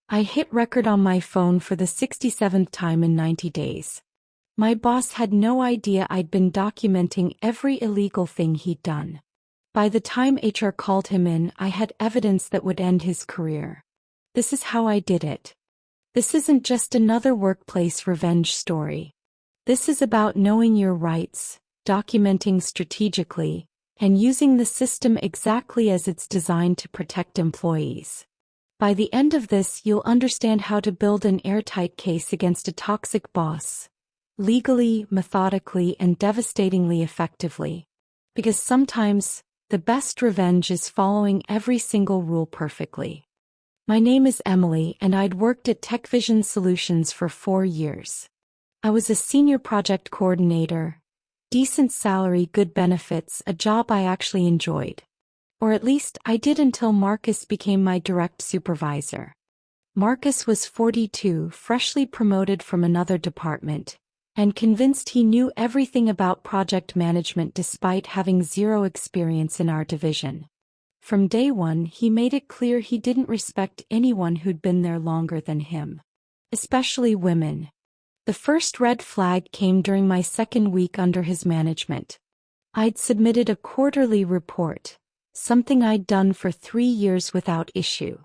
I hit record on my phone for the 67th time in 90 days. My boss had no idea I'd been documenting every illegal thing he'd done. By the time HR called him in, I had evidence that would end his career. This is how I did it. This isn't just another workplace revenge story. This is about knowing your rights, documenting strategically, and using the system exactly as it's designed to protect employees. By the end of this, you'll understand how to build an airtight case against a toxic boss, legally, methodically, and devastatingly effectively. Because sometimes, the best revenge is following every single rule perfectly. My name is Emily, and I'd worked at TechVision Solutions for 4 years. I was a senior project coordinator, decent salary, good benefits, a job I actually enjoyed. Or at least I did until Marcus became my direct supervisor. Marcus was 42, freshly promoted from another department, and convinced he knew everything about project management despite having zero experience in our division. From day one, he made it clear he didn't respect anyone who'd been there longer than him. Especially women. The first red flag came during my second week under his management. I'd submitted a quarterly report, something I'd done for 3 years without issue.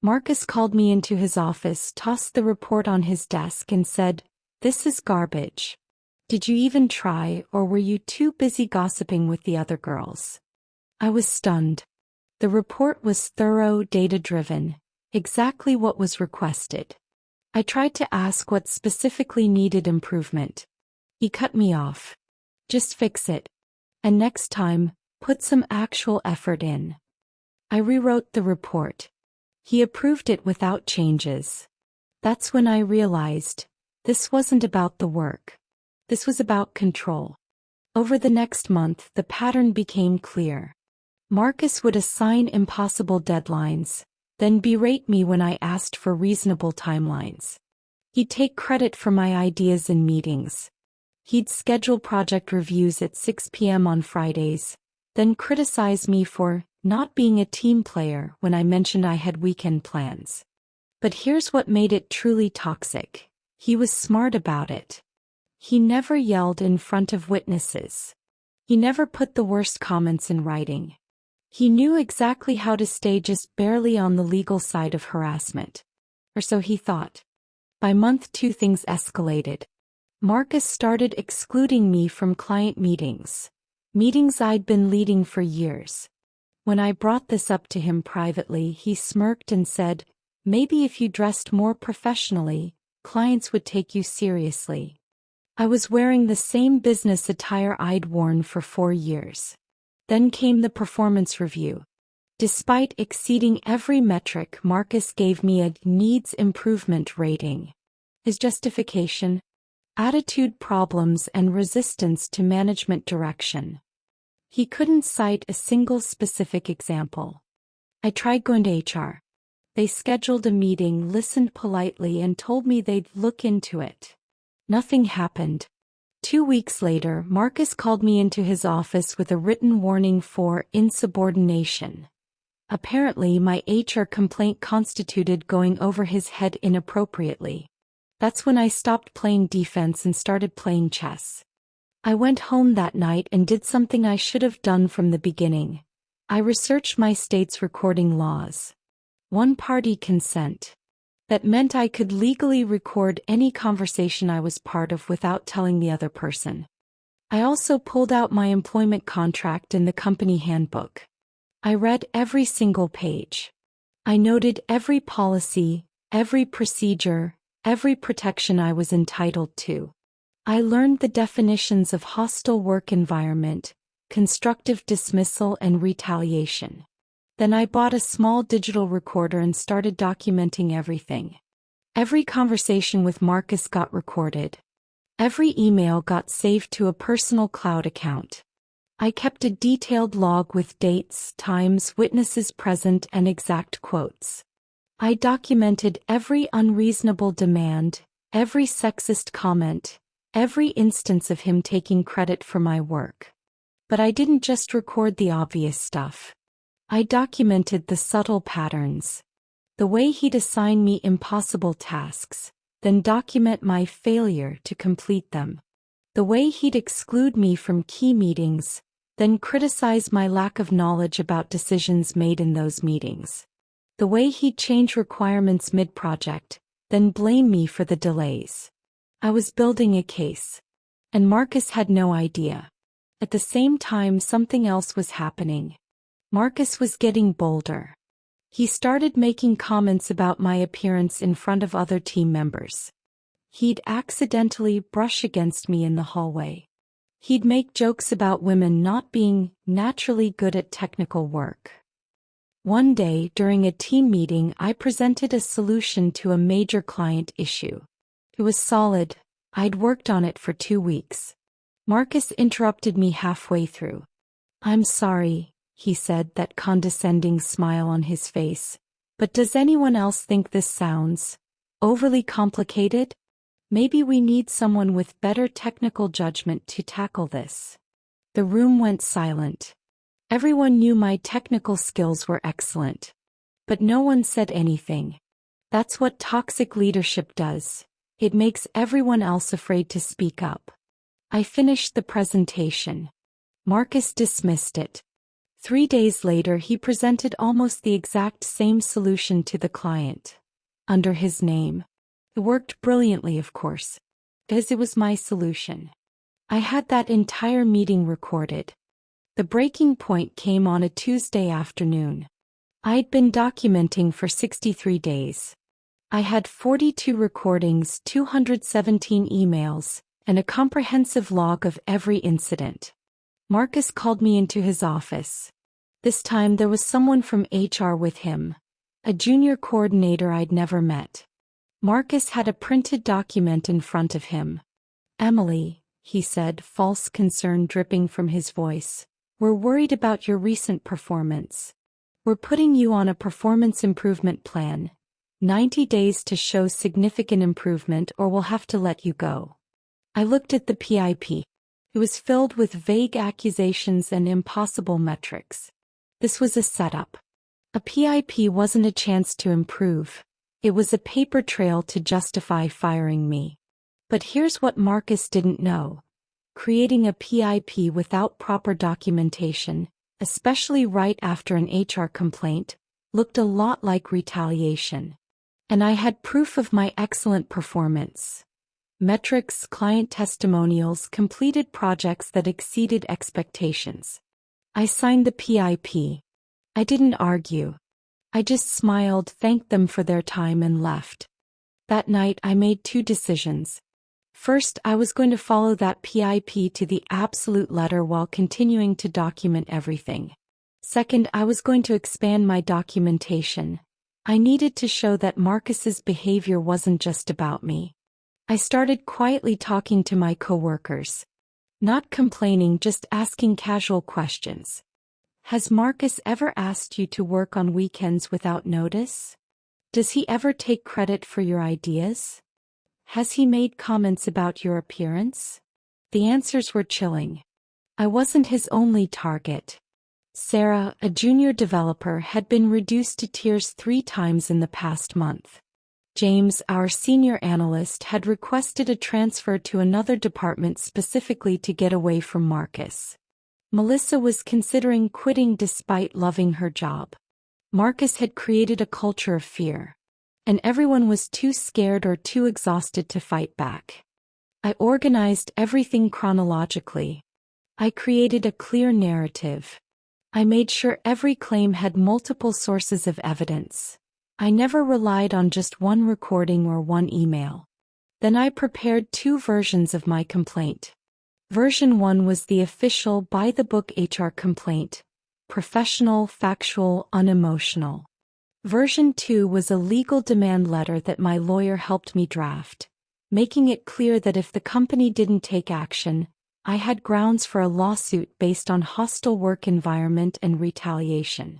Marcus called me into his office, tossed the report on his desk, and said, "This is garbage. Did you even try, or were you too busy gossiping with the other girls?" I was stunned. The report was thorough, data-driven, exactly what was requested. I tried to ask what specifically needed improvement. He cut me off. "Just fix it. And next time, put some actual effort in." I rewrote the report. He approved it without changes. That's when I realized, this wasn't about the work. This was about control. Over the next month, the pattern became clear. Marcus would assign impossible deadlines, then berate me when I asked for reasonable timelines. He'd take credit for my ideas in meetings. He'd schedule project reviews at 6 p.m. on Fridays, then criticize me for not being a team player when I mentioned I had weekend plans. But here's what made it truly toxic. He was smart about it. He never yelled in front of witnesses. He never put the worst comments in writing. He knew exactly how to stay just barely on the legal side of harassment. Or so he thought. By month 2, things escalated. Marcus started excluding me from client meetings. Meetings I'd been leading for years. When I brought this up to him privately, he smirked and said, "Maybe if you dressed more professionally, clients would take you seriously." I was wearing the same business attire I'd worn for 4 years. Then came the performance review. Despite exceeding every metric, Marcus gave me a needs improvement rating. His justification? Attitude problems and resistance to management direction. He couldn't cite a single specific example. I tried going to HR. They scheduled a meeting, listened politely, and told me they'd look into it. Nothing happened. 2 weeks later, Marcus called me into his office with a written warning for insubordination. Apparently, my HR complaint constituted going over his head inappropriately. That's when I stopped playing defense and started playing chess. I went home that night and did something I should have done from the beginning. I researched my state's recording laws. One-party consent. That meant I could legally record any conversation I was part of without telling the other person. I also pulled out my employment contract and the company handbook. I read every single page. I noted every policy, every procedure, every protection I was entitled to. I learned the definitions of hostile work environment, constructive dismissal, and retaliation. Then I bought a small digital recorder and started documenting everything. Every conversation with Marcus got recorded. Every email got saved to a personal cloud account. I kept a detailed log with dates, times, witnesses present, and exact quotes. I documented every unreasonable demand, every sexist comment, every instance of him taking credit for my work. But I didn't just record the obvious stuff. I documented the subtle patterns. The way he'd assign me impossible tasks, then document my failure to complete them. The way he'd exclude me from key meetings, then criticize my lack of knowledge about decisions made in those meetings. The way he'd change requirements mid-project, then blame me for the delays. I was building a case. And Marcus had no idea. At the same time, something else was happening. Marcus was getting bolder. He started making comments about my appearance in front of other team members. He'd accidentally brush against me in the hallway. He'd make jokes about women not being naturally good at technical work. One day, during a team meeting, I presented a solution to a major client issue. It was solid. I'd worked on it for 2 weeks. Marcus interrupted me halfway through. "I'm sorry," he said, that condescending smile on his face. "But does anyone else think this sounds overly complicated? Maybe we need someone with better technical judgment to tackle this." The room went silent. Everyone knew my technical skills were excellent. But no one said anything. That's what toxic leadership does. It makes everyone else afraid to speak up. I finished the presentation. Marcus dismissed it. 3 days later, he presented almost the exact same solution to the client. Under his name. It worked brilliantly, of course. Because it was my solution. I had that entire meeting recorded. The breaking point came on a Tuesday afternoon. I'd been documenting for 63 days. I had 42 recordings, 217 emails, and a comprehensive log of every incident. Marcus called me into his office. This time there was someone from HR with him, a junior coordinator I'd never met. Marcus had a printed document in front of him. "Emily," he said, false concern dripping from his voice, "we're worried about your recent performance. We're putting you on a performance improvement plan, 90 days to show significant improvement, or we'll have to let you go." I looked at the PIP. It was filled with vague accusations and impossible metrics. This was a setup. A PIP wasn't a chance to improve. It was a paper trail to justify firing me. But here's what Marcus didn't know. Creating a PIP without proper documentation, especially right after an HR complaint, looked a lot like retaliation. And I had proof of my excellent performance. Metrics, client testimonials, completed projects that exceeded expectations. I signed the PIP. I didn't argue. I just smiled, thanked them for their time, and left. That night I made 2 decisions. First, I was going to follow that PIP to the absolute letter while continuing to document everything. Second, I was going to expand my documentation. I needed to show that Marcus's behavior wasn't just about me. I started quietly talking to my coworkers. Not complaining, just asking casual questions. "Has Marcus ever asked you to work on weekends without notice? Does he ever take credit for your ideas? Has he made comments about your appearance?" The answers were chilling. I wasn't his only target. Sarah, a junior developer, had been reduced to tears 3 times in the past month. James, our senior analyst, had requested a transfer to another department specifically to get away from Marcus. Melissa was considering quitting despite loving her job. Marcus had created a culture of fear. And everyone was too scared or too exhausted to fight back. I organized everything chronologically. I created a clear narrative. I made sure every claim had multiple sources of evidence. I never relied on just one recording or one email. Then I prepared 2 versions of my complaint. Version 1 was the official by-the-book HR complaint, professional, factual, unemotional. Version 2 was a legal demand letter that my lawyer helped me draft, making it clear that if the company didn't take action, I had grounds for a lawsuit based on hostile work environment and retaliation.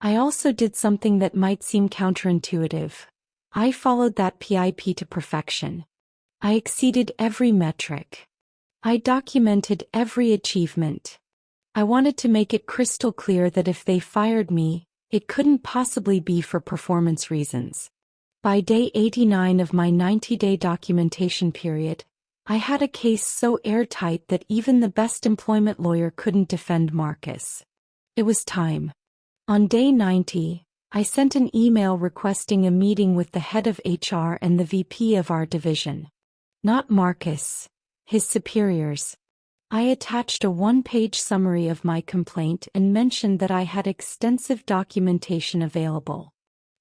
I also did something that might seem counterintuitive. I followed that PIP to perfection. I exceeded every metric. I documented every achievement. I wanted to make it crystal clear that if they fired me, It couldn't possibly be for performance reasons. By day 89 of my 90-day documentation period, I had a case so airtight that even the best employment lawyer couldn't defend Marcus. It was time. On day 90, I sent an email requesting a meeting with the head of HR and the VP of our division. Not Marcus, his superiors. I attached a one-page summary of my complaint and mentioned that I had extensive documentation available.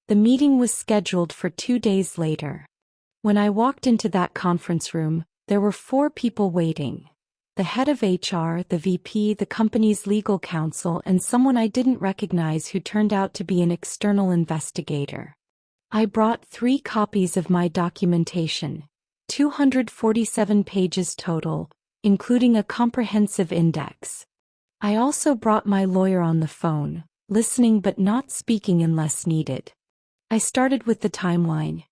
The meeting was scheduled for 2 days later. When I walked into that conference room, there were 4 people waiting: the head of HR, the VP, the company's legal counsel, and someone I didn't recognize who turned out to be an external investigator. I brought 3 copies of my documentation, 247 pages total, including a comprehensive index. I also brought my lawyer on the phone, listening but not speaking unless needed. I started with the timeline.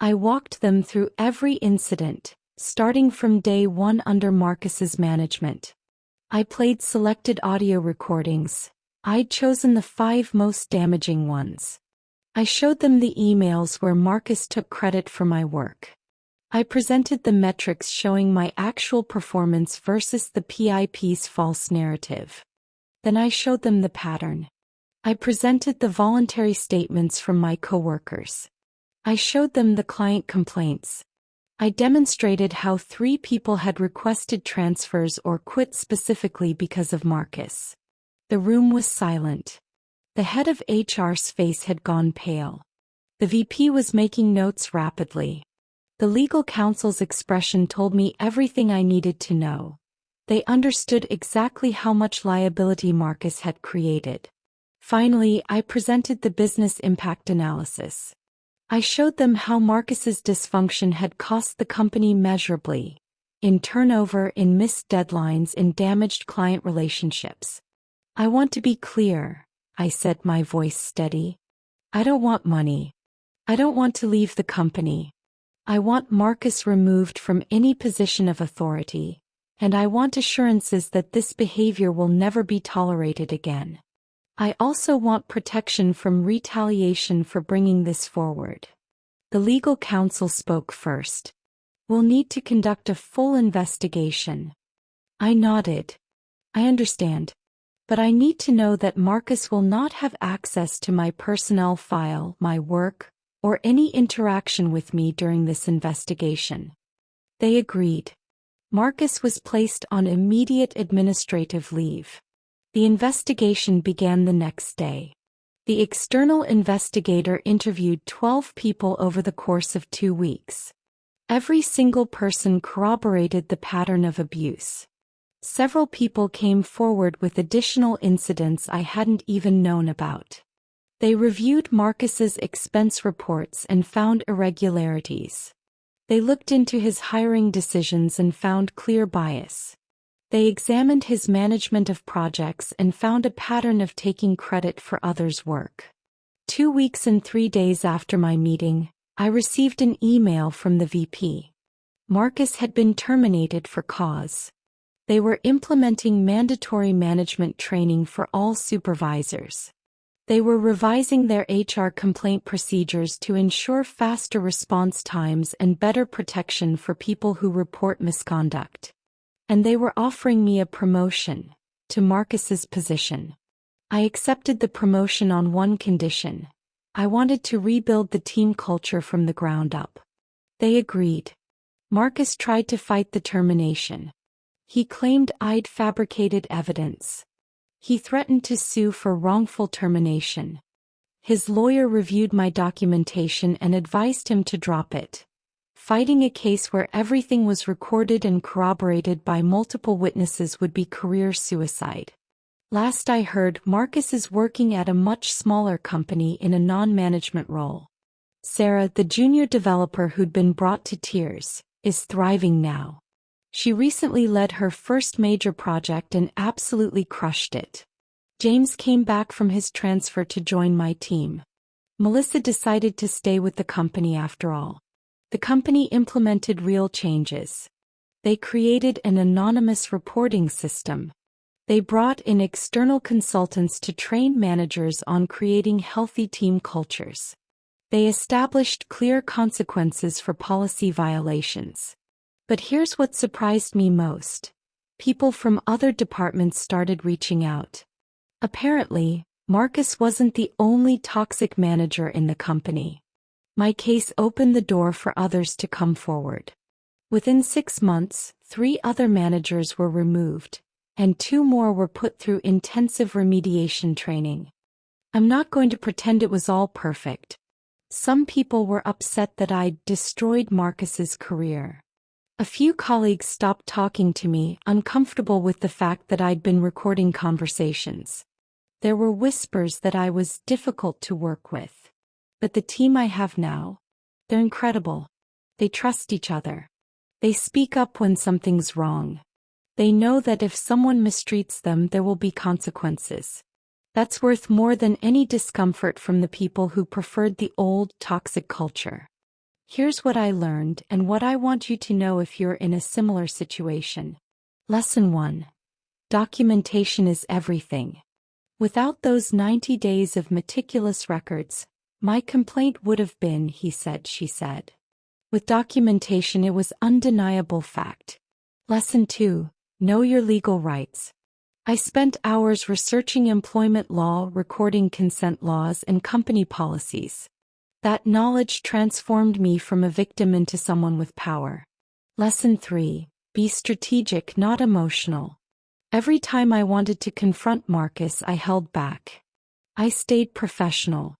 I walked them through every incident, starting from day 1 under Marcus's management. I played selected audio recordings. I'd chosen the 5 most damaging ones. I showed them the emails where Marcus took credit for my work. I presented the metrics showing my actual performance versus the PIP's false narrative. Then I showed them the pattern. I presented the voluntary statements from my coworkers. I showed them the client complaints. I demonstrated how 3 people had requested transfers or quit specifically because of Marcus. The room was silent. The head of HR's face had gone pale. The VP was making notes rapidly. The legal counsel's expression told me everything I needed to know. They understood exactly how much liability Marcus had created. Finally, I presented the business impact analysis. I showed them how Marcus's dysfunction had cost the company measurably, in turnover, in missed deadlines, in damaged client relationships. I want to be clear, I said, my voice steady. I don't want money. I don't want to leave the company. I want Marcus removed from any position of authority, and I want assurances that this behavior will never be tolerated again. I also want protection from retaliation for bringing this forward. The legal counsel spoke first. We'll need to conduct a full investigation. I nodded. I understand. But I need to know that Marcus will not have access to my personnel file, my work, or any interaction with me during this investigation. They agreed. Marcus was placed on immediate administrative leave. The investigation began the next day. The external investigator interviewed 12 people over the course of 2 weeks. Every single person corroborated the pattern of abuse. Several people came forward with additional incidents I hadn't even known about. They reviewed Marcus's expense reports and found irregularities. They looked into his hiring decisions and found clear bias. They examined his management of projects and found a pattern of taking credit for others' work. 2 weeks and 3 days after my meeting, I received an email from the VP. Marcus had been terminated for cause. They were implementing mandatory management training for all supervisors. They were revising their HR complaint procedures to ensure faster response times and better protection for people who report misconduct. And they were offering me a promotion to Marcus's position. I accepted the promotion on one condition. I wanted to rebuild the team culture from the ground up. They agreed. Marcus tried to fight the termination. He claimed I'd fabricated evidence. He threatened to sue for wrongful termination. His lawyer reviewed my documentation and advised him to drop it. Fighting a case where everything was recorded and corroborated by multiple witnesses would be career suicide. Last I heard, Marcus is working at a much smaller company in a non-management role. Sarah, the junior developer who'd been brought to tears, is thriving now. She recently led her first major project and absolutely crushed it. James came back from his transfer to join my team. Melissa decided to stay with the company after all. The company implemented real changes. They created an anonymous reporting system. They brought in external consultants to train managers on creating healthy team cultures. They established clear consequences for policy violations. But here's what surprised me most. People from other departments started reaching out. Apparently, Marcus wasn't the only toxic manager in the company. My case opened the door for others to come forward. Within 6 months, 3 other managers were removed, and 2 more were put through intensive remediation training. I'm not going to pretend it was all perfect. Some people were upset that I'd destroyed Marcus's career. A few colleagues stopped talking to me, uncomfortable with the fact that I'd been recording conversations. There were whispers that I was difficult to work with. But the team I have now, they're incredible. They trust each other. They speak up when something's wrong. They know that if someone mistreats them, there will be consequences. That's worth more than any discomfort from the people who preferred the old, toxic culture. Here's what I learned and what I want you to know if you're in a similar situation. Lesson 1. Documentation is everything. Without those 90 days of meticulous records, my complaint would have been, he said, she said. With documentation, it was undeniable fact. Lesson 2. Know your legal rights. I spent hours researching employment law, recording consent laws, and company policies. That knowledge transformed me from a victim into someone with power. Lesson 3. Be strategic, not emotional. Every time I wanted to confront Marcus, I held back. I stayed professional.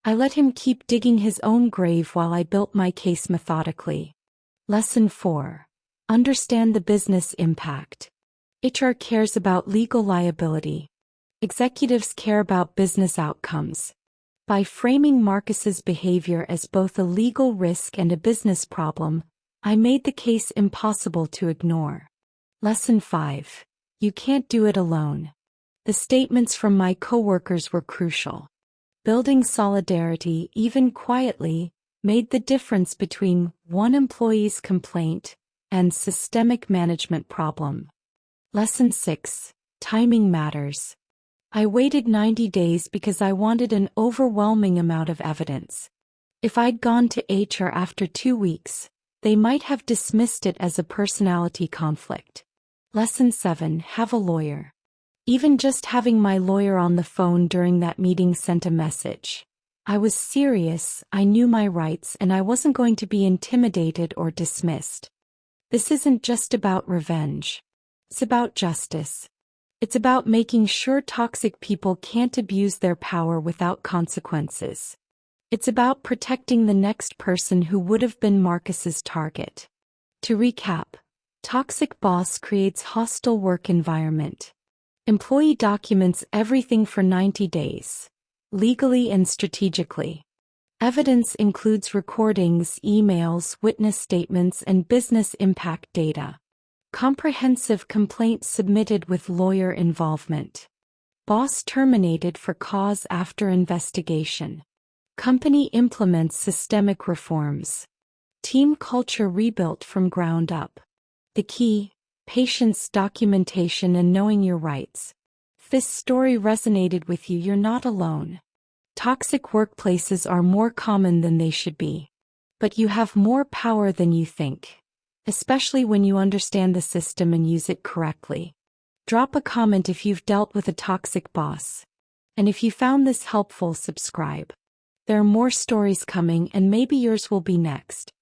I let him keep digging his own grave while I built my case methodically. Lesson 4. Understand the business impact. HR cares about legal liability. Executives care about business outcomes. By framing Marcus's behavior as both a legal risk and a business problem, I made the case impossible to ignore. Lesson 5. You can't do it alone. The statements from my coworkers were crucial. Building solidarity, even quietly, made the difference between one employee's complaint and systemic management problem. Lesson 6. Timing matters. I waited 90 days because I wanted an overwhelming amount of evidence. If I'd gone to HR after 2 weeks, they might have dismissed it as a personality conflict. Lesson 7. Have a lawyer. Even just having my lawyer on the phone during that meeting sent a message. I was serious, I knew my rights, and I wasn't going to be intimidated or dismissed. This isn't just about revenge. It's about justice. It's about making sure toxic people can't abuse their power without consequences. It's about protecting the next person who would have been Marcus's target. To recap, toxic boss creates hostile work environment. Employee documents everything for 90 days, legally and strategically. Evidence includes recordings, emails, witness statements, and business impact data. Comprehensive complaint submitted with lawyer involvement. Boss terminated for cause after investigation. Company implements systemic reforms. Team culture rebuilt from ground up. The key: patience, documentation, and knowing your rights. If this story resonated with you, you're not alone. Toxic workplaces are more common than they should be. But you have more power than you think. Especially when you understand the system and use it correctly. Drop a comment if you've dealt with a toxic boss. And if you found this helpful, subscribe. There are more stories coming, and maybe yours will be next.